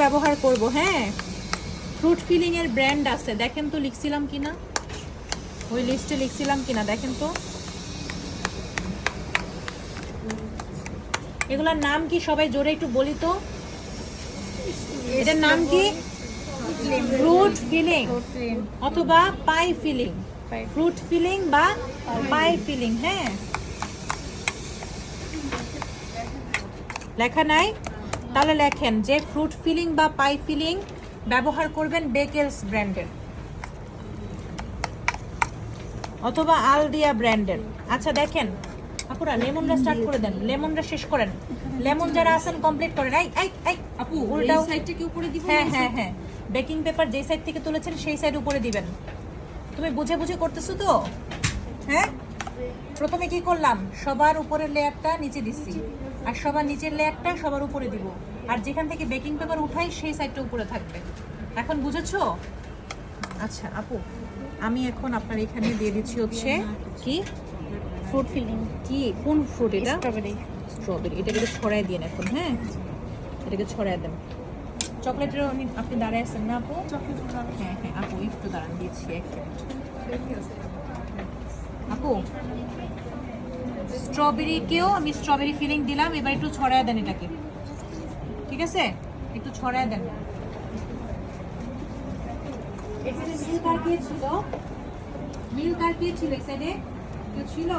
ব্যবহার করব। হ্যাঁ, ফ্রুট ফিলিং এর ব্র্যান্ড আছে, দেখেন তো লিখছিলাম কিনা, ওই লিস্টে লিখছিলাম কিনা দেখেন তো। এগুলোর নাম কি সবাই জোরে একটু বলি তো। এটার নাম কি? ফ্রুট ফিলিং অথবা পাই ফিলিং। ফ্রুট ফিলিং বা পাই ফিলিং। হ্যাঁ, লেখা নাই? তাহলে লেখেন যে ফ্রুট ফিলিং বা পাই ফিলিং ব্যবহার করবেন বেকেলস ব্র্যান্ডের অথবা আলদিয়া ব্র্যান্ডের। আচ্ছা দেখেন আপুরা, লেমনটা স্টার্ট করে দেন, লেমনটা শেষ করেন। লেমন যারা আছেন কমপ্লিট করেন। এই এই এই আপু, উল্টাও। সাইডটা কি উপরে দিব? হ্যাঁ হ্যাঁ হ্যাঁ, বেকিং পেপার যে সাইড থেকে তুলেছেন সেই সাইড উপরে দিবেন। তুমি বুঝে বুঝে করতেছো তো? হ্যাঁ, প্রথমে কি করলাম, সবার উপরের লেয়ারটা নিচে দিচ্ছি, আর সবার নিচের লেয়ারটা সবার উপরে দিব, আর যেখান থেকে বেকিং পেপার উঠাই সেই সাইডটা উপরে থাকবে। এখন বুঝেছো? আচ্ছা আপু, আমি এখন আপনার এখানে দিয়ে দিচ্ছি হচ্ছে কি ফ্রুট ফিলিং। কি, কোন ফ্রুট এটা? স্ট্রবেরি। স্ট্রবেরি। এটাকে ছড়াই দিন এখন। হ্যাঁ, এটাকে ছড়াই দেন। চকলেটের আপনি দাঁড়ায় আছেন না আপু? হ্যাঁ হ্যাঁ আপু, একটু দাঁড়ান, দিচ্ছি 1 মিনিট। আপু, স্ট্রবেরিকেও আমি স্ট্রবেরি ফিলিং দিলাম, এবার একটু ছড়ায় দেন এটাকে। ঠিক আছে, একটু ছড়ায় দেন। এখানে মিল্ক আর কে ছিল? মিল্ক আর কে ছিল এই সাইডে? কেউ ছিল?